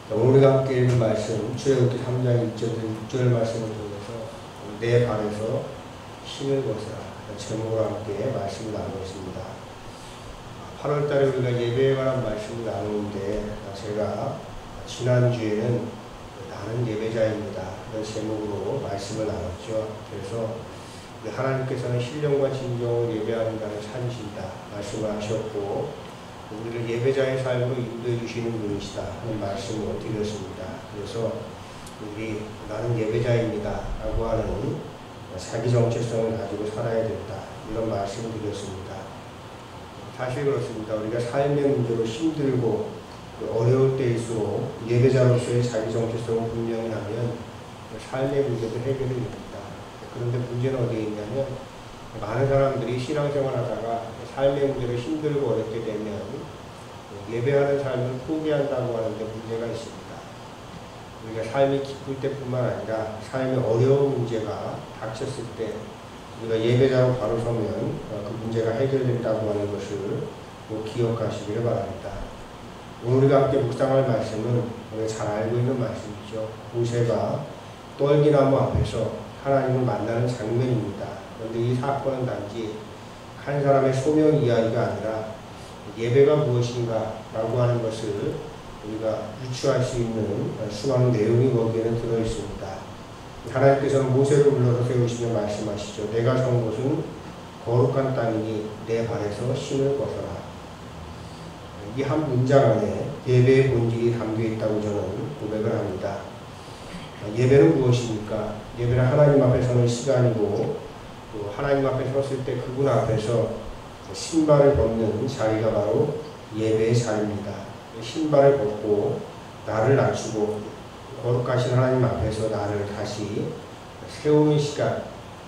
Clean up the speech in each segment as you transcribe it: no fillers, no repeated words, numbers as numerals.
오늘 함께 읽은 말씀, 출애굽기 3장 6절 말씀을 통해서 내 발에서 신을 벗어라 제목으로 함께 말씀을 나누고 있습니다. 8월달에 우리가 예배에 관한 말씀을 나누는데 제가 지난주에는 나는 예배자입니다 이런 제목으로 말씀을 나눴죠. 그래서 하나님께서는 신령과 진정으로 예배하는 자를 찾으신다 말씀을 하셨고 우리를 예배자의 삶으로 인도해 주시는 분이시다 하는 말씀을 드렸습니다. 그래서 우리 나는 예배자입니다 라고 하는 자기 정체성을 가지고 살아야 된다 이런 말씀을 드렸습니다. 사실 그렇습니다. 우리가 삶의 문제로 힘들고 어려울 때일수록 예배자로서의 자기 정체성을 분명히 하면 삶의 문제도 해결이 됩니다. 그런데 문제는 어디에 있냐면 많은 사람들이 신앙생활 하다가 삶의 문제로 힘들고 어렵게 되면 예배하는 삶을 포기한다고 하는데 문제가 있습니다. 우리가 삶이 기쁠 때뿐만 아니라 삶의 어려운 문제가 닥쳤을 때 우리가 예배자로 바로 서면 그 문제가 해결된다고 하는 것을 기억하시기를 바랍니다. 오늘 우리가 함께 묵상할 말씀은 우리가 잘 알고 있는 말씀이죠. 모세가 떨기나무 앞에서 하나님을 만나는 장면입니다. 그런데 이 사건은 단지 한 사람의 소명 이야기가 아니라 예배가 무엇인가 라고 하는 것을 우리가 유추할 수 있는 수많은 내용이 거기에는 들어있습니다. 하나님께서는 모세를 불러서 세우시며 말씀하시죠. 내가 선 곳은 거룩한 땅이니 내 발에서 신을 벗어라. 이 한 문장 안에 예배의 본질이 담겨있다고 저는 고백을 합니다. 예배는 무엇입니까? 예배는 하나님 앞에 서는 시간이고 또 하나님 앞에 섰을 때 그분 앞에서 신발을 벗는 자리가 바로 예배의 자리입니다. 신발을 벗고 나를 낮추고 거룩하신 하나님 앞에서 나를 다시 세우는 시간,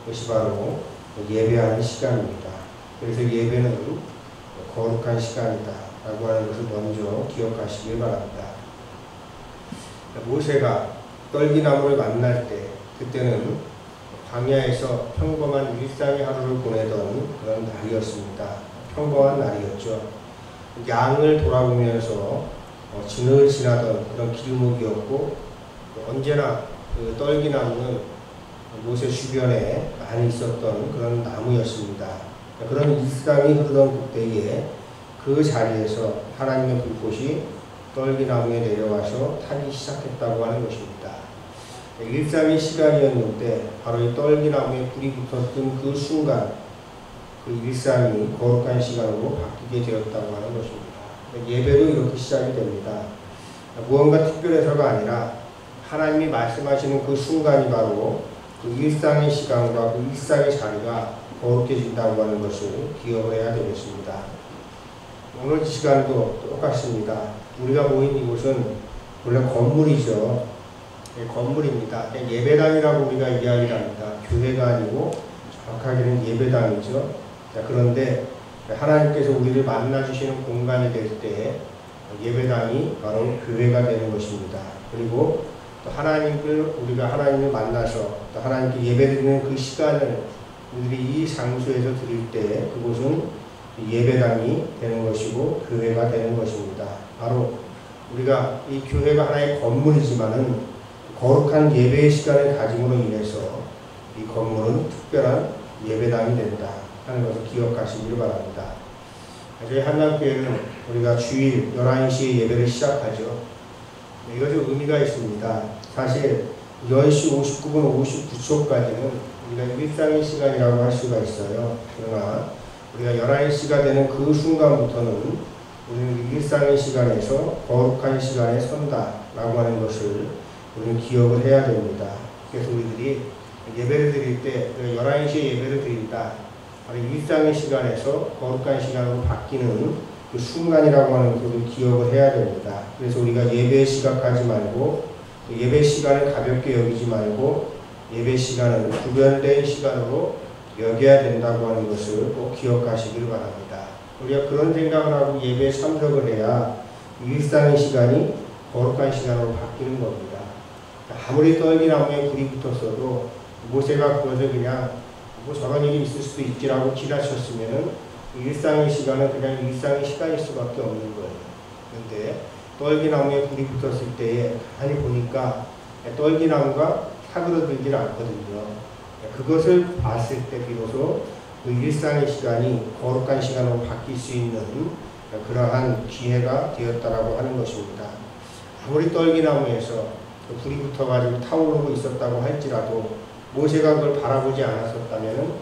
그것이 바로 예배하는 시간입니다. 그래서 예배는 거룩한 시간이다 라고 하는 것을 먼저 기억하시길 바랍니다. 모세가 떨기나무를 만날 때 그때는 광야에서 평범한 일상의 하루를 보내던 그런 날이었습니다. 평범한 날이었죠. 양을 돌아보면서 진흙을 지나던 그런 길목이었고 언제나 그 떨기나무는 모세 주변에 많이 있었던 그런 나무였습니다. 그런 일상이 흐르던 그때에 그 자리에서 하나님의 불꽃이 떨기나무에 내려와서 타기 시작했다고 하는 것입니다. 일상의 시간이었는데 바로 이 떨기나무에 불이 붙었던 그 순간 그 일상이 거룩한 시간으로 바뀌게 되었다고 하는 것입니다. 예배도 이렇게 시작이 됩니다. 무언가 특별해서가 아니라 하나님이 말씀하시는 그 순간이 바로 그 일상의 시간과 그 일상의 자리가 거룩해진다고 하는 것을 기억을 해야 되겠습니다. 오늘 이 시간도 똑같습니다. 우리가 모인 이곳은 원래 건물이죠. 건물입니다. 예배당이라고 우리가 이야기를 합니다. 교회가 아니고 정확하게는 예배당이죠. 자, 그런데 하나님께서 우리를 만나주시는 공간이 될 때 예배당이 바로 교회가 되는 것입니다. 그리고 또 우리가 하나님을 만나서 또 하나님께 예배드리는 그 시간을 우리들이 이 장소에서 드릴 때 그곳은 예배당이 되는 것이고 교회가 되는 것입니다. 바로 우리가 이 교회가 하나의 건물이지만은 거룩한 예배의 시간을 가짐으로 인해서 이 건물은 특별한 예배당이 된다 하는 것을 기억하시기를 바랍니다. 저희 한남교회는 우리가 주일 11시에 예배를 시작하죠. 이것이 의미가 있습니다. 사실 10시 59분 59초까지는 우리가 일상의 시간이라고 할 수가 있어요. 그러나 우리가 11시가 되는 그 순간부터는 우리는 일상의 시간에서 거룩한 시간에 선다라고 하는 것을 우리는 기억을 해야 됩니다. 그래서 우리들이 예배를 드릴 때 11시에 예배를 드린다. 바로 일상의 시간에서 거룩한 시간으로 바뀌는 그 순간이라고 하는 것을 기억을 해야 됩니다. 그래서 우리가 예배에 시각하지 말고 예배 시간을 가볍게 여기지 말고 예배 시간은 구별된 시간으로 여겨야 된다고 하는 것을 꼭 기억하시기를 바랍니다. 우리가 그런 생각을 하고 예배에 참석을 해야 일상의 시간이 거룩한 시간으로 바뀌는 겁니다. 아무리 떨기나무에 불이 붙었어도 모세가 그것을 그냥 저런 일이 있을 수도 있지라고 지나쳤으면은 일상의 시간은 그냥 일상의 시간일 수밖에 없는 거예요. 그런데 떨기나무에 불이 붙었을 때에 가만히 보니까 떨기나무가 사그러들질 않거든요. 그것을 봤을 때 비로소 그 일상의 시간이 거룩한 시간으로 바뀔 수 있는 그러한 기회가 되었다라고 하는 것입니다. 아무리 떨기나무에서 불이 붙어가지고 타오르고 있었다고 할지라도 모세가 그걸 바라보지 않았었다면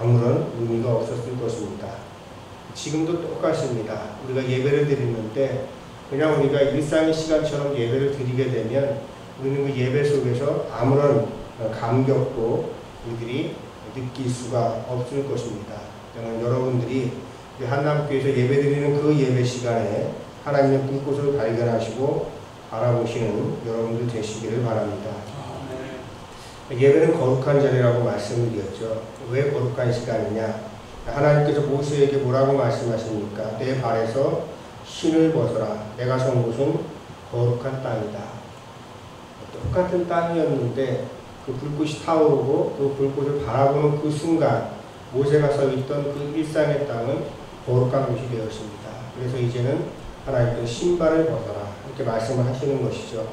아무런 의미가 없었을 것입니다. 지금도 똑같습니다. 우리가 예배를 드리는데 그냥 우리가 일상의 시간처럼 예배를 드리게 되면 우리는 그 예배 속에서 아무런 감격도 우리들이 느낄 수가 없을 것입니다. 저는 여러분들이 한남교회에서 예배 드리는 그 예배 시간에 하나님의 불꽃을 발견하시고 바라보시는 여러분들 되시기를 바랍니다. 예배는 거룩한 자리라고 말씀을 드렸죠. 왜 거룩한 시간이냐? 하나님께서 모세에게 뭐라고 말씀하십니까? 내 발에서 신을 벗어라. 내가 선 곳은 거룩한 땅이다. 똑같은 땅이었는데 그 불꽃이 타오르고 그 불꽃을 바라보는 그 순간 모세가 서 있던 그 일상의 땅은 거룩한 곳이 되었습니다. 그래서 이제는 하나님께서 신발을 벗어라 이렇게 말씀을 하시는 것이죠.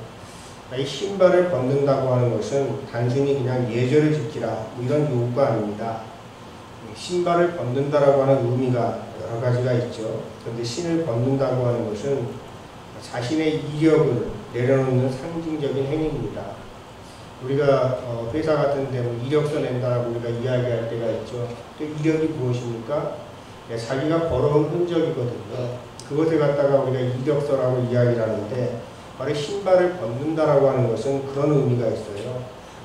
이 신발을 벗는다고 하는 것은 단순히 그냥 예절을 지키라 이런 요구가 아닙니다. 신발을 벗는다라고 하는 의미가 여러 가지가 있죠. 그런데 신을 벗는다고 하는 것은 자신의 이력을 내려놓는 상징적인 행위입니다. 우리가 회사 같은 데 이력서 낸다라고 우리가 이야기할 때가 있죠. 또 이력이 무엇입니까? 자기가 벌어온 흔적이거든요. 그것을 갖다가 우리가 이력서라고 이야기를 하는데 바로 신발을 벗는다라고 하는 것은 그런 의미가 있어요.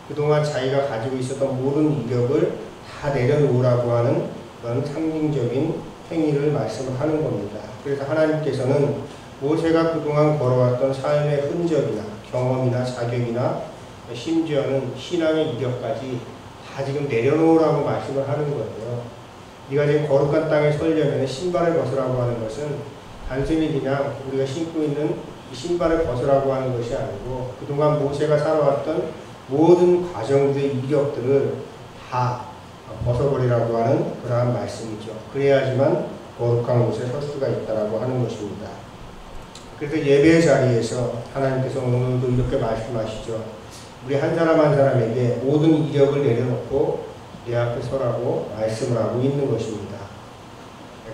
그동안 자기가 가지고 있었던 모든 이력을 다 내려놓으라고 하는 그런 상징적인 행위를 말씀하는 겁니다. 그래서 하나님께서는 모세가 그동안 걸어왔던 삶의 흔적이나 경험이나 자격이나 심지어는 신앙의 이력까지 다 지금 내려놓으라고 말씀을 하는 거예요. 네가 지금 거룩한 땅에 서려면 신발을 벗으라고 하는 것은 단순히 그냥 우리가 신고 있는 신발을 벗으라고 하는 것이 아니고 그동안 모세가 살아왔던 모든 과정들의 이력들을 다 벗어버리라고 하는 그러한 말씀이죠. 그래야지만 거룩한 곳에 설 수가 있다라고 하는 것입니다. 그래서 예배의 자리에서 하나님께서 오늘도 이렇게 말씀하시죠. 우리 한 사람 한 사람에게 모든 이력을 내려놓고 내 앞에 서라고 말씀을 하고 있는 것입니다.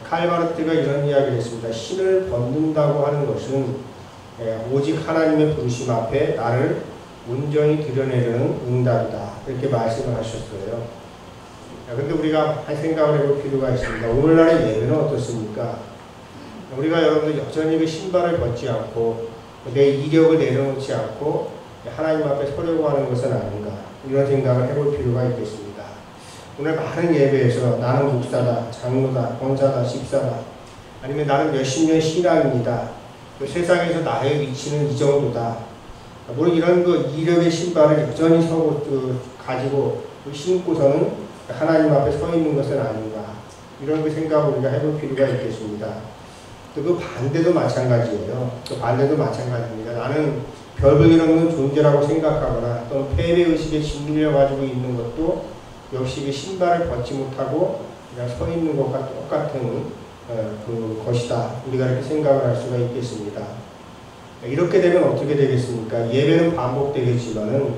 칼마르트가 이런 이야기를 했습니다. 신을 벗는다고 하는 것은 오직 하나님의 부르심 앞에 나를 온전히 드러내려는 응답이다. 이렇게 말씀을 하셨어요. 그런데 우리가 한 생각을 해볼 필요가 있습니다. 오늘날의 예배는 어떻습니까? 우리가 여러분들 여전히 그 신발을 벗지 않고 내 이력을 내려놓지 않고 하나님 앞에 서려고 하는 것은 아닌가 이런 생각을 해볼 필요가 있겠습니다. 오늘 많은 예배에서 나는 목사다, 장로다, 권사다, 집사다 아니면 나는 몇십 년 신앙입니다. 그 세상에서 나의 위치는 이 정도다. 물론 이런 그 이력의 신발을 여전히 가지고 신고서는 하나님 앞에 서 있는 것은 아닌가 이런 그 생각을 우리가 해볼 필요가 있겠습니다. 또 그 반대도 마찬가지예요. 그 반대도 마찬가지입니다. 나는 별 볼 일 없는 존재라고 생각하거나 또는 패배의식에 짓눌려 가지고 있는 것도 역시 그 신발을 벗지 못하고 그냥 서 있는 것과 똑같은 그 것이다. 우리가 이렇게 생각을 할 수가 있겠습니다. 이렇게 되면 어떻게 되겠습니까? 예배는 반복되겠지만은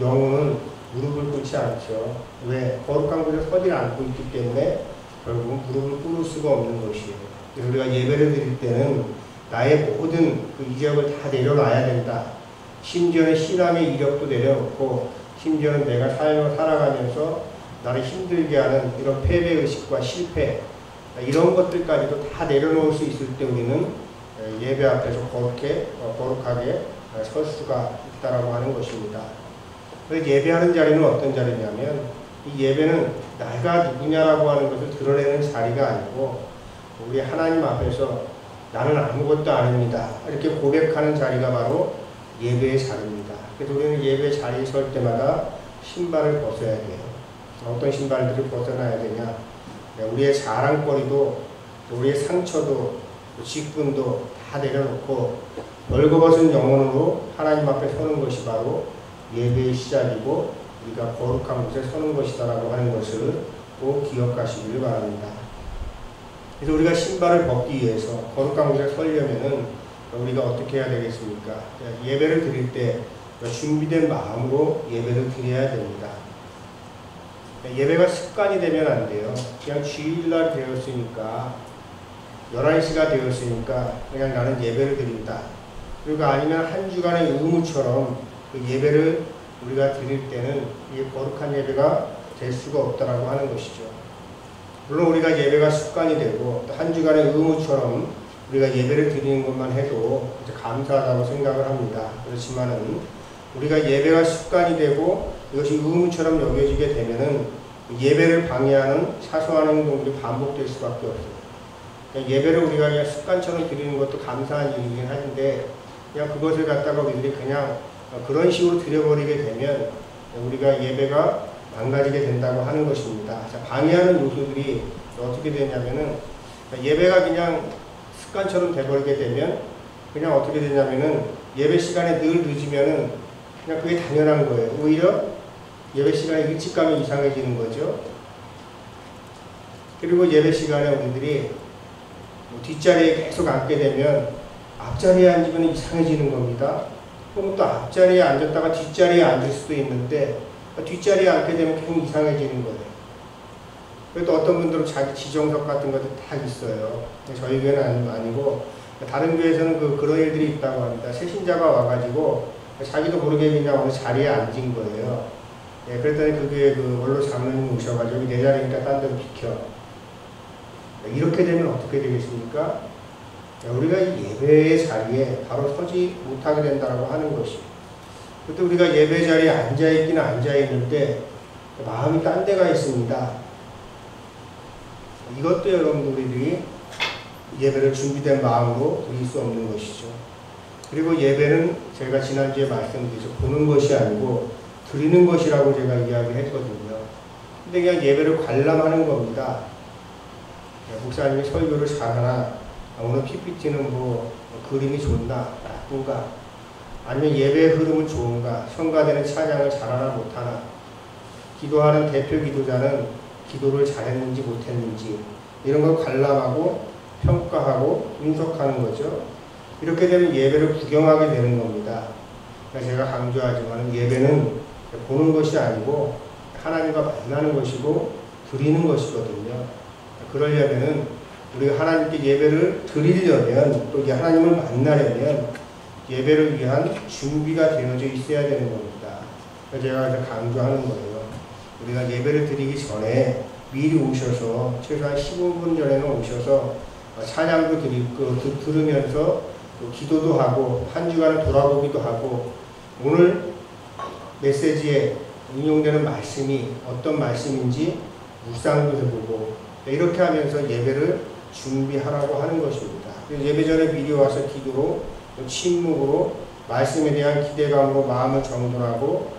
영혼은 무릎을 꿇지 않죠. 왜? 거룩한 곳에 서질 않고 있기 때문에 결국은 무릎을 꿇을 수가 없는 것이에요. 그래서 우리가 예배를 드릴 때는 나의 모든 그 이력을 다 내려놔야 된다. 심지어는 신앙의 이력도 내려놓고 심지어는 내가 삶을 살아가면서 나를 힘들게 하는 이런 패배의식과 실패 이런 것들까지도 다 내려놓을 수 있을 때 우리는 예배 앞에서 거룩하게 설 수가 있다라고 하는 것입니다. 그래서 예배하는 자리는 어떤 자리냐면 이 예배는 내가 누구냐라고 하는 것을 드러내는 자리가 아니고 우리 하나님 앞에서 나는 아무것도 아닙니다. 이렇게 고백하는 자리가 바로 예배의 자리입니다. 그래서 우리는 예배 자리에 설 때마다 신발을 벗어야 돼요. 어떤 신발들을 벗어나야 되냐? 우리의 자랑거리도 우리의 상처도 직분도 다 내려놓고 벌거벗은 영혼으로 하나님 앞에 서는 것이 바로 예배의 시작이고 우리가 거룩한 곳에 서는 것이다라고 하는 것을 꼭 기억하시길 바랍니다. 그래서 우리가 신발을 벗기 위해서 거룩한 곳에 서려면은 우리가 어떻게 해야 되겠습니까? 예배를 드릴 때 준비된 마음으로 예배를 드려야 됩니다. 예배가 습관이 되면 안 돼요. 그냥 주일날 되었으니까 11시가 되었으니까 그냥 나는 예배를 드린다. 그리고 아니면 한 주간의 의무처럼 그 예배를 우리가 드릴 때는 이게 거룩한 예배가 될 수가 없다라고 하는 것이죠. 물론 우리가 예배가 습관이 되고 한 주간의 의무처럼 우리가 예배를 드리는 것만 해도 이제 감사하다고 생각을 합니다. 그렇지만은 우리가 예배가 습관이 되고 이것이 의무처럼 여겨지게 되면은 예배를 방해하는 사소한 행동들이 반복될 수밖에 없어요. 그냥 예배를 우리가 그냥 습관처럼 드리는 것도 감사한 일이긴 한데 그냥 그것을 갖다가 우리들이 그냥 그런 식으로 드려버리게 되면 우리가 예배가 망가지게 된다고 하는 것입니다. 방해하는 요소들이 어떻게 되냐면은 예배가 그냥 습관처럼 돼버리게 되면 그냥 어떻게 되냐면은 예배 시간에 늘 늦으면은 그냥 그게 당연한 거예요. 오히려 예배 시간에 일찍 가면 이상해지는 거죠. 그리고 예배 시간에 우리들이 뒷자리에 계속 앉게 되면 앞자리에 앉으면 이상해지는 겁니다. 그럼 또 앞자리에 앉았다가 뒷자리에 앉을 수도 있는데 뒷자리에 앉게 되면 계속 이상해지는 거예요. 그래도 어떤 분들은 자기 지정석 같은 것도 다 있어요. 저희 교회는 아니고 다른 교회에서는 그런 일들이 있다고 합니다. 새신자가 와가지고 자기도 모르게 그냥 어느 자리에 앉은 거예요. 예, 그랬더니 그 교회 원로 장로님 오셔가지고 내 자리니까 딴 데로 비켜. 이렇게 되면 어떻게 되겠습니까? 우리가 이 예배의 자리에 바로 서지 못하게 된다고 하는 것이. 그때 우리가 예배 자리에 앉아있기는 앉아있는데 마음이 딴 데가 있습니다. 이것도 여러분들 우리들이 예배를 준비된 마음으로 드릴 수 없는 것이죠. 그리고 예배는 제가 지난주에 말씀드렸죠. 보는 것이 아니고 드리는 것이라고 제가 이야기를 했거든요. 근데 그냥 예배를 관람하는 겁니다. 목사님이 설교를 잘하나, 오늘 PPT는 그림이 좋나, 나쁜가, 아니면 예배의 흐름은 좋은가, 성가대는 찬양을 잘하나 못하나, 기도하는 대표 기도자는 기도를 잘했는지 못했는지 이런 걸 관람하고 평가하고 분석하는 거죠. 이렇게 되면 예배를 구경하게 되는 겁니다. 제가 강조하지만 예배는 보는 것이 아니고 하나님과 만나는 것이고 드리는 것이거든요. 그러려면은 우리가 하나님께 예배를 드리려면 또 하나님을 만나려면 예배를 위한 준비가 되어져 있어야 되는 겁니다. 제가 강조하는 거예요. 우리가 예배를 드리기 전에 미리 오셔서 최소한 15분 전에는 오셔서 찬양도 들으면서 기도도 하고 한 주간을 돌아보기도 하고 오늘 메시지에 인용되는 말씀이 어떤 말씀인지 묵상도 해보고 이렇게 하면서 예배를 준비하라고 하는 것입니다. 예배 전에 미리 와서 기도로 침묵으로 말씀에 대한 기대감으로 마음을 정돈하고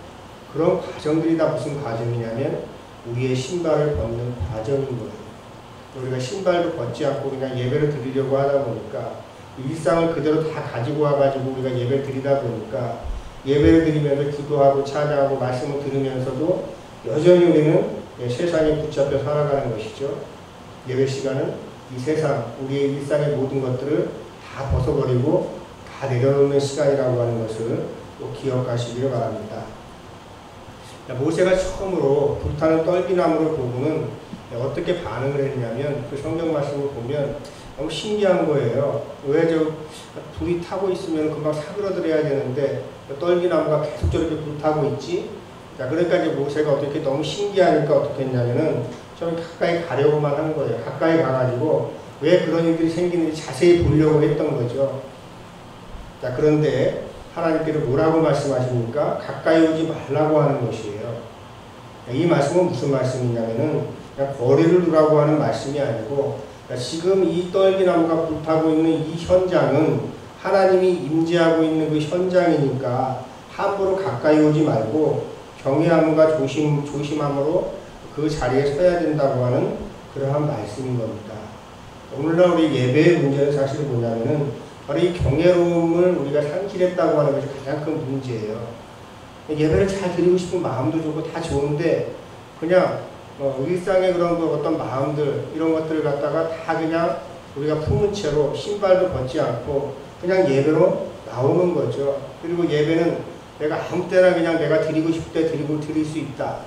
그런 과정들이 다 무슨 과정이냐면 우리의 신발을 벗는 과정인 거예요. 우리가 신발도 벗지 않고 그냥 예배를 드리려고 하다 보니까 일상을 그대로 다 가지고 와가지고 우리가 예배를 드리다 보니까 예배를 드리면서 기도하고 찬양하고 말씀을 들으면서도 여전히 우리는 세상에 붙잡혀 살아가는 것이죠. 예배 시간은 이 세상, 우리의 일상의 모든 것들을 다 벗어버리고 다 내려놓는 시간이라고 하는 것을 꼭 기억하시기를 바랍니다. 모세가 처음으로 불타는 떨기나무를 보고는 어떻게 반응을 했냐면 그 성경 말씀을 보면 너무 신기한 거예요. 왜 불이 타고 있으면 금방 사그러들어야 되는데 떨기나무가 계속 저렇게 불타고 있지? 자, 그러니까 이제 모세가 어떻게 너무 신기하니까 어떻게 했냐면은 좀 가까이 가려고만 한 거예요. 가까이 가가지고 왜 그런 일들이 생기는지 자세히 보려고 했던 거죠. 자, 그런데 하나님께서 뭐라고 말씀하십니까? 가까이 오지 말라고 하는 것이에요. 이 말씀은 무슨 말씀이냐면은 그냥 거리를 두라고 하는 말씀이 아니고 지금 이 떨기나무가 불타고 있는 이 현장은 하나님이 임재하고 있는 그 현장이니까 함부로 가까이 오지 말고 경외함과 조심함으로 그 자리에 서야 된다고 하는 그러한 말씀인 겁니다. 오늘날 우리 예배의 문제는 사실 뭐냐면은 바로 이 경외로움을 우리가 상실했다고 하는 것이 가장 큰 문제예요. 예배를 잘 드리고 싶은 마음도 좋고 다 좋은데 그냥 일상의 그런 어떤 마음들 이런 것들을 갖다가 다 그냥 우리가 품은 채로 신발도 벗지 않고 그냥 예배로 나오는 거죠. 그리고 예배는 내가 아무 때나 그냥 내가 드리고 싶을 때 드릴 수 있다.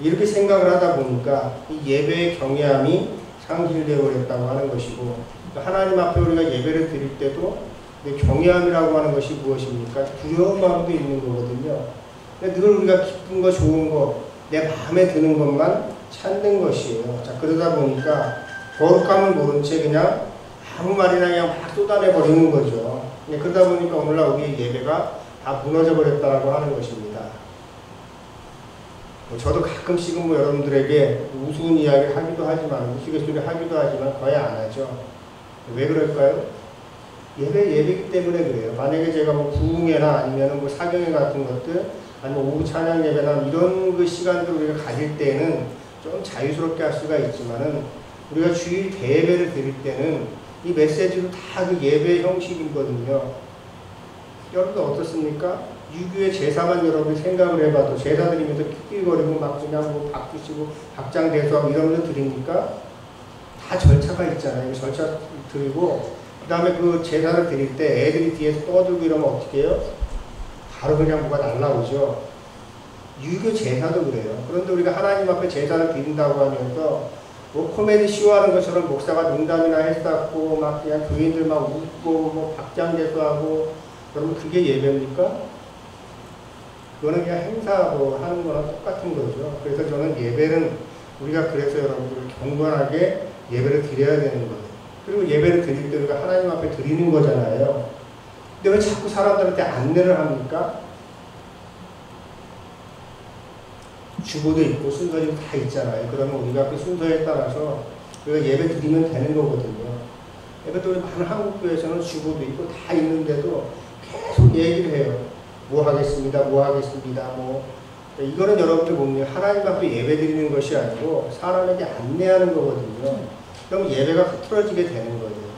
이렇게 생각을 하다 보니까 이 예배의 경외함이 상실되어 버렸다고 하는 것이고, 하나님 앞에 우리가 예배를 드릴 때도 경외함이라고 하는 것이 무엇입니까? 두려운 마음도 있는 거거든요. 늘 우리가 기쁜 거, 좋은 거, 내 마음에 드는 것만 찾는 것이에요. 자, 그러다 보니까 거룩함을 모른 채 그냥 아무 말이나 그냥 막 쏟아내 버리는 거죠. 그러다 보니까 오늘날 우리의 예배가 다 무너져 버렸다라고 하는 것입니다. 저도 가끔씩은 여러분들에게 우스운 이야기를 하기도 하지만, 우스갯소리 하기도 하지만 거의 안 하죠. 왜 그럴까요? 예배이기 때문에 그래요. 만약에 제가 부흥회나 아니면 사경회 같은 것들, 아니면 오후 찬양 예배나 이런 그 시간들을 우리가 가질 때는 좀 자유스럽게 할 수가 있지만은, 우리가 주일 대예배를 드릴 때는 이 메시지도 다 그 예배 형식이거든요. 여러분 어떻습니까? 유교의 제사만 여러분이 생각을 해봐도 제사 드리면서 낄낄거리고 막 그냥 박수 치고 박장대소하고 이러면서 드립니까? 다 절차가 있잖아요. 절차 드리고 그 다음에 그 제사를 드릴 때 애들이 뒤에서 떠들고 이러면 어떻게 해요? 바로 그냥 뭐가 날라오죠. 유교 제사도 그래요. 그런데 우리가 하나님 앞에 제사를 드린다고 하면서 코미디 쇼하는 것처럼 목사가 농담이나 했었고 막 그냥 교인들 막 웃고 박장대소하고, 여러분 그게 예배입니까? 그거는 그냥 행사하고 하는 거랑 똑같은 거죠. 그래서 저는 예배는 우리가 그래서 여러분들 경건하게 예배를 드려야 되는 거예요. 그리고 예배를 드릴 때 우리가 하나님 앞에 드리는 거잖아요. 근데 왜 자꾸 사람들한테 안내를 합니까? 주보도 있고 순서도 다 있잖아요. 그러면 우리가 그 순서에 따라서 우리가 예배 드리면 되는 거거든요. 예배도 많은 한국교회에서는 주보도 있고 다 있는데도 계속 얘기를 해요. 뭐 하겠습니다. 이거는 여러분들 보면 하나님 앞에 예배 드리는 것이 아니고 사람에게 안내하는 거거든요. 그럼 예배가 흐트러지게 되는 거예요.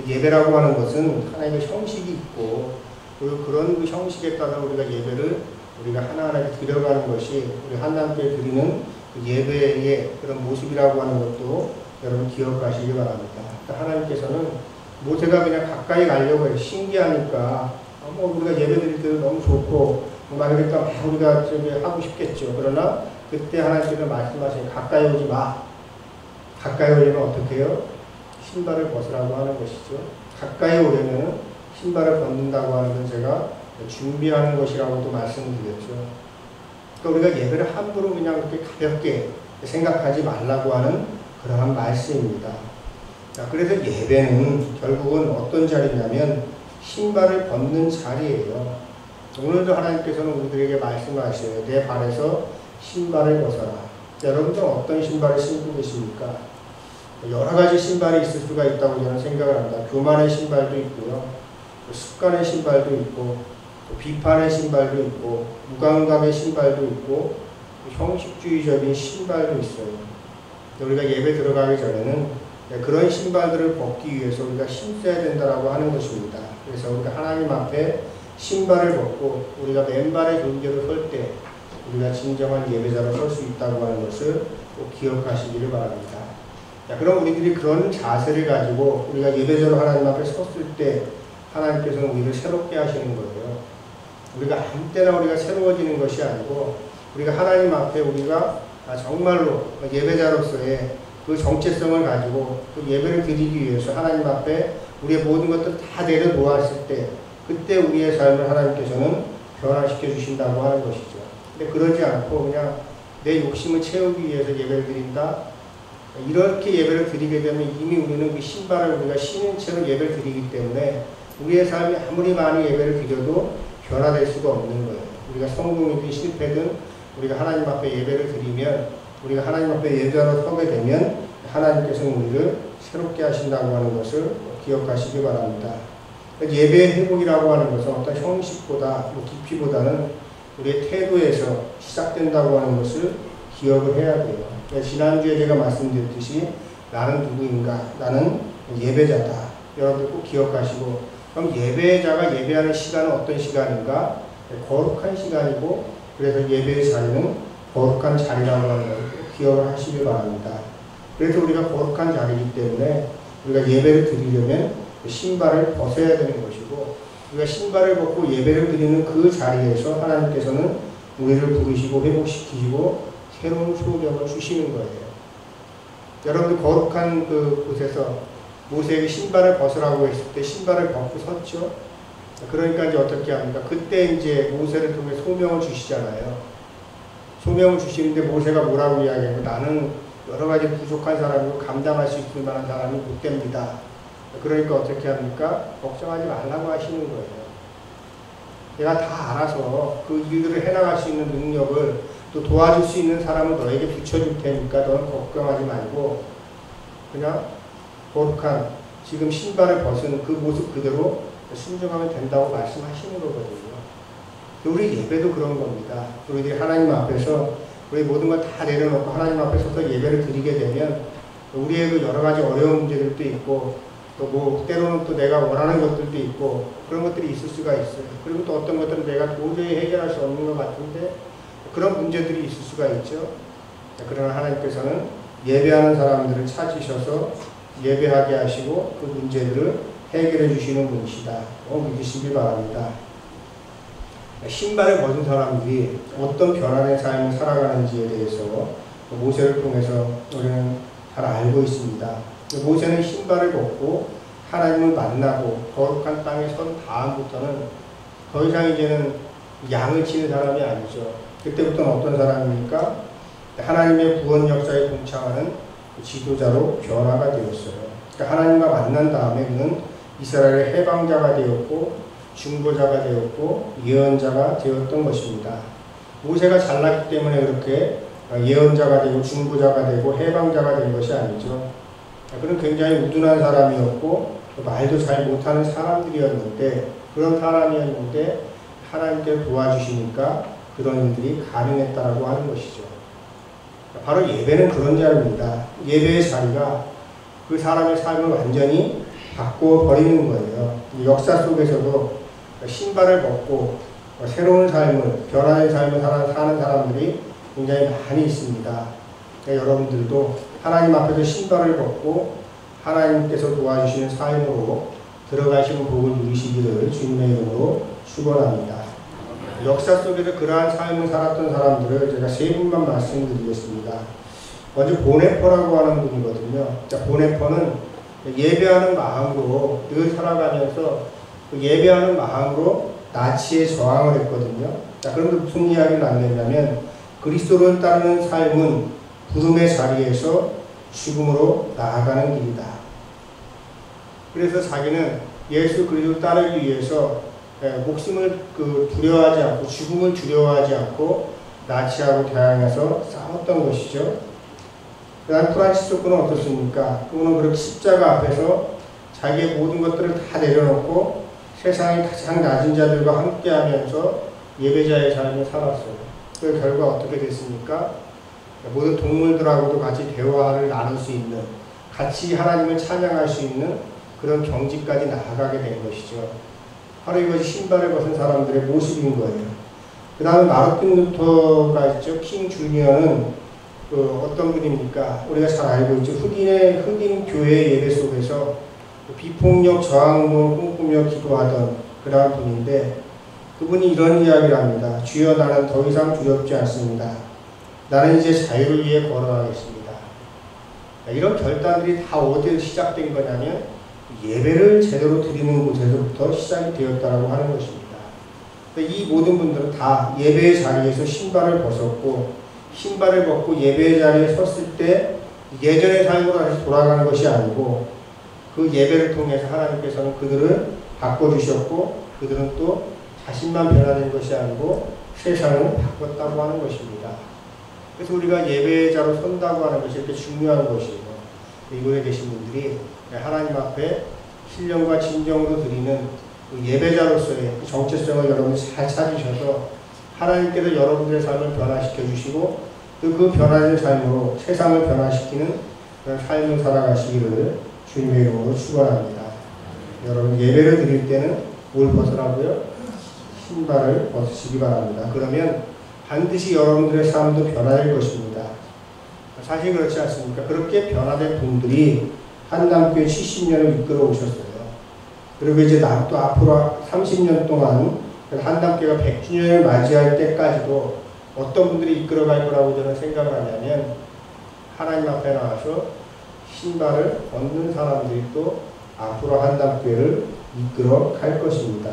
예배라고 하는 것은 하나님의 형식이 있고, 그리고 그런 그 형식에 따라 우리가 예배를 우리가 하나하나 드려가는 것이 우리 하나님께 드리는 그 예배의 그런 모습이라고 하는 것도 여러분 기억하시기 바랍니다. 하나님께서는 모세가 그냥 가까이 가려고 해요. 신기하니까. 우리가 예배 드릴 때도 너무 좋고, 그러니까 우리가 하고 싶겠죠. 그러나 그때 하나님께서 말씀하시니 가까이 오지 마. 가까이 오려면 어떻게 해요? 신발을 벗으라고 하는 것이죠. 가까이 오려면 신발을 벗는다고 하는 건 제가 준비하는 것이라고도 말씀을 드렸죠. 그러니까 우리가 예배를 함부로 그냥 그렇게 가볍게 생각하지 말라고 하는 그러한 말씀입니다. 자, 그래서 예배는 결국은 어떤 자리냐면 신발을 벗는 자리예요. 오늘도 하나님께서는 우리들에게 말씀하셔요. 내 발에서 신발을 벗어라. 여러분들은 어떤 신발을 신고 계십니까? 여러 가지 신발이 있을 수가 있다고 저는 생각을 합니다. 교만의 신발도 있고요. 습관의 신발도 있고, 비판의 신발도 있고, 무감각의 신발도 있고, 형식주의적인 신발도 있어요. 우리가 예배 들어가기 전에는 그런 신발들을 벗기 위해서 우리가 힘써야 된다고 하는 것입니다. 그래서 우리가 하나님 앞에 신발을 벗고 우리가 맨발의 존재로 설 때 우리가 진정한 예배자로 설 수 있다고 하는 것을 꼭 기억하시기를 바랍니다. 자, 그럼 우리들이 그런 자세를 가지고 우리가 예배자로 하나님 앞에 섰을 때 하나님께서는 우리를 새롭게 하시는 거예요. 우리가 아무 때나 우리가 새로워지는 것이 아니고, 우리가 하나님 앞에 우리가 정말로 예배자로서의 그 정체성을 가지고 그 예배를 드리기 위해서 하나님 앞에 우리의 모든 것들을 다 내려놓았을 때, 그때 우리의 삶을 하나님께서는 변화시켜 주신다고 하는 것이죠. 근데 그러지 않고 그냥 내 욕심을 채우기 위해서 예배를 드린다, 이렇게 예배를 드리게 되면 이미 우리는 그 신발을 우리가 신은 채로 예배를 드리기 때문에 우리의 삶이 아무리 많이 예배를 드려도 변화될 수가 없는 거예요. 우리가 성공이든 실패든 우리가 하나님 앞에 예배를 드리면, 우리가 하나님 앞에 예배자로 서게 되면 하나님께서는 우리를 새롭게 하신다고 하는 것을 기억하시기 바랍니다. 예배의 회복이라고 하는 것은 어떤 형식보다 깊이보다는 우리의 태도에서 시작된다고 하는 것을 기억을 해야 돼요. 지난주에 제가 말씀드렸듯이 나는 누구인가? 나는 예배자다. 여러분들 꼭 기억하시고, 그럼 예배자가 예배하는 시간은 어떤 시간인가? 거룩한 시간이고, 그래서 예배의 자리는 거룩한 자리라고 하는 걸 기억을 하시기 바랍니다. 그래서 우리가 거룩한 자리이기 때문에 우리가 예배를 드리려면 신발을 벗어야 되는 것이죠. 우리가 신발을 벗고 예배를 드리는 그 자리에서 하나님께서는 우리를 부르시고 회복시키시고 새로운 소명을 주시는 거예요. 여러분들 거룩한 그 곳에서 모세에게 신발을 벗으라고 했을 때 신발을 벗고 섰죠. 그러니까 이제 어떻게 합니까? 그때 이제 모세를 통해 소명을 주시잖아요. 소명을 주시는데 모세가 뭐라고 이야기하고 나는 여러 가지 부족한 사람이고 감당할 수 있을 만한 사람이 못 됩니다. 그러니까 어떻게 합니까? 걱정하지 말라고 하시는 거예요. 내가 다 알아서 그 일들을 해나갈 수 있는 능력을 또 도와줄 수 있는 사람을 너에게 붙여줄 테니까 너는 걱정하지 말고 그냥 거룩한 지금 신발을 벗은 그 모습 그대로 순종하면 된다고 말씀하시는 거거든요. 우리 예배도 그런 겁니다. 우리들이 하나님 앞에서 우리 모든 걸 다 내려놓고 하나님 앞에 서서 예배를 드리게 되면 우리의 그 여러 가지 어려운 문제들도 있고 또 뭐 때로는 또 내가 원하는 것들도 있고 그런 것들이 있을 수가 있어요. 그리고 또 어떤 것들은 내가 도저히 해결할 수 없는 것 같은데 그런 문제들이 있을 수가 있죠. 그러나 하나님께서는 예배하는 사람들을 찾으셔서 예배하게 하시고 그 문제들을 해결해 주시는 분이시다. 믿으시기 바랍니다. 신발을 벗은 사람들이 어떤 변화된 삶을 살아가는지에 대해서 모세를 통해서 우리는 잘 알고 있습니다. 모세는 신발을 벗고 하나님을 만나고 거룩한 땅에 선 다음부터는 더 이상 이제는 양을 치는 사람이 아니죠. 그때부터는 어떤 사람입니까? 하나님의 구원 역사에 동참하는 지도자로 변화가 되었어요. 그러니까 하나님과 만난 다음에 그는 이스라엘의 해방자가 되었고 중보자가 되었고 예언자가 되었던 것입니다. 모세가 잘났기 때문에 그렇게 예언자가 되고 중보자가 되고 해방자가 된 것이 아니죠. 그는 굉장히 우둔한 사람이었고 말도 잘 못하는 사람들이었는데 그런 사람이었는데 하나님께 도와주시니까 그런 일들이 가능했다라고 하는 것이죠. 바로 예배는 그런 자리입니다. 예배의 자리가 그 사람의 삶을 완전히 바꿔버리는 거예요. 역사 속에서도 신발을 벗고 새로운 삶을, 변화된 삶을 사는 사람들이 굉장히 많이 있습니다. 그러니까 여러분들도 하나님 앞에서 신발을 벗고 하나님께서 도와주시는 삶으로 들어가시는 복을 누리시기를 주님의 이름으로 축원합니다. 역사 속에서 그러한 삶을 살았던 사람들을 제가 세 분만 말씀을 드리겠습니다. 먼저 보네퍼라고 하는 분이거든요. 보네퍼는 예배하는 마음으로 늘 살아가면서 그 예배하는 마음으로 나치에 저항을 했거든요. 그런데 무슨 이야기를 남겼냐면 그리스도를 따르는 삶은 부름의 자리에서 죽음으로 나아가는 길이다. 그래서 자기는 예수 그리스도를 따르기 위해서 목숨을 두려워하지 않고 죽음을 두려워하지 않고 나치하고 대항해서 싸웠던 것이죠. 그 다음 프란치스코는 어떻습니까? 그분은 그렇게 십자가 앞에서 자기의 모든 것들을 다 내려놓고 세상의 가장 낮은 자들과 함께하면서 예배자의 삶을 살았어요. 그 결과 어떻게 됐습니까? 모든 동물들하고도 같이 대화를 나눌 수 있는, 같이 하나님을 찬양할 수 있는 그런 경지까지 나아가게 된 것이죠. 바로 이것이 신발을 벗은 사람들의 모습인 거예요. 그 다음에 마르틴 루터가 있죠. 킹 주니어는 어떤 분입니까? 우리가 잘 알고 있죠. 흑인 교회 예배 속에서 비폭력 저항을 꿈꾸며 기도하던 그러한 분인데 그분이 이런 이야기를 합니다. 주여 나는 더 이상 두렵지 않습니다. 나는 이제 자유를 위해 걸어가겠습니다. 이런 결단들이 다 어디서 시작된 거냐면 예배를 제대로 드리는 곳에서부터 시작이 되었다고 하는 것입니다. 이 모든 분들은 다 예배의 자리에서 신발을 벗었고 신발을 벗고 예배의 자리에 섰을 때 예전의 삶으로 다시 돌아가는 것이 아니고 그 예배를 통해서 하나님께서는 그들을 바꿔주셨고 그들은 또 자신만 변화된 것이 아니고 세상을 바꿨다고 하는 것입니다. 그래서 우리가 예배자로 선다고 하는 것이 이렇게 중요한 것이고 이곳에 계신 분들이 하나님 앞에 신령과 진정으로 드리는 그 예배자로서의 정체성을 여러분이 잘 찾으셔서 하나님께서 여러분들의 삶을 변화시켜 주시고 그 변화된 삶으로 세상을 변화시키는 그런 삶을 살아가시기를 주님의 이름으로 축원합니다. 여러분 예배를 드릴 때는 뭘 벗으라고요? 신발을 벗으시기 바랍니다. 그러면 반드시 여러분들의 삶도 변화될 것입니다. 사실 그렇지 않습니까? 그렇게 변화된 분들이 한남교회 70년을 이끌어 오셨어요. 그리고 이제 또 앞으로 30년 동안 한남교회가 100주년을 맞이할 때까지도 어떤 분들이 이끌어갈 거라고 저는 생각을 하냐면, 하나님 앞에 나와서 신발을 얻는 사람들이 또 앞으로 한남교회를 이끌어 갈 것입니다.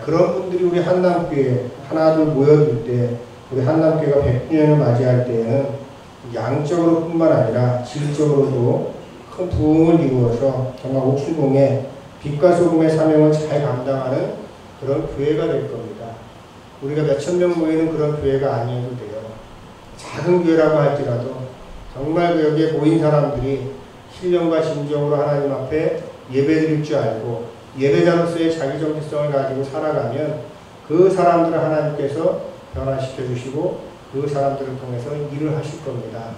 그런 분들이 우리 한남교회 하나둘 모여들 때, 우리 한남교회가 100주년을 맞이할 때에는 양적으로 뿐만 아니라 질적으로도 큰 부흥을 이루어서 정말 옥수동에 빛과 소금의 사명을 잘 감당하는 그런 교회가 될 겁니다. 우리가 몇천 명 모이는 그런 교회가 아니어도 돼요. 작은 교회라고 할지라도 정말 여기에 모인 사람들이 신령과 진정으로 하나님 앞에 예배드릴 줄 알고 예배자로서의 자기 정체성을 가지고 살아가면 그 사람들을 하나님께서 변화시켜 주시고 그 사람들을 통해서 일을 하실 겁니다.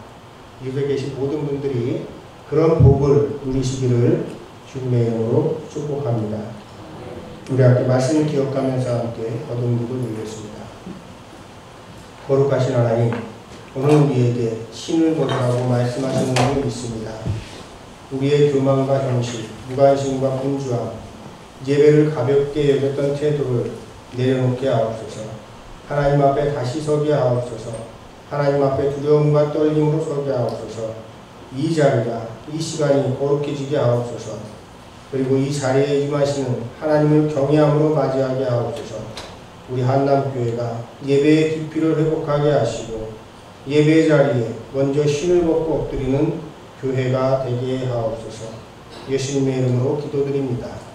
이곳에 계신 모든 분들이 그런 복을 누리시기를 주님의 이름으로 축복합니다. 우리 함께 말씀을 기억하면서 함께 거듭 기도 드리겠습니다. 거룩하신 하나님, 오늘 우리에게 신을 거두라고 말씀하시는 분이 있습니다. 우리의 교만과 현실, 무관심과 분주함, 예배를 가볍게 여겼던 태도를 내려놓게 하옵소서. 하나님 앞에 다시 서게 하옵소서. 하나님 앞에 두려움과 떨림으로 서게 하옵소서. 이 자리가, 이 시간이 거룩해지게 하옵소서. 그리고 이 자리에 임하시는 하나님을 경외함으로 맞이하게 하옵소서. 우리 한남교회가 예배의 깊이를 회복하게 하시고 예배 자리에 먼저 신을 벗고 엎드리는 교회가 되게 하옵소서. 예수님의 이름으로 기도드립니다.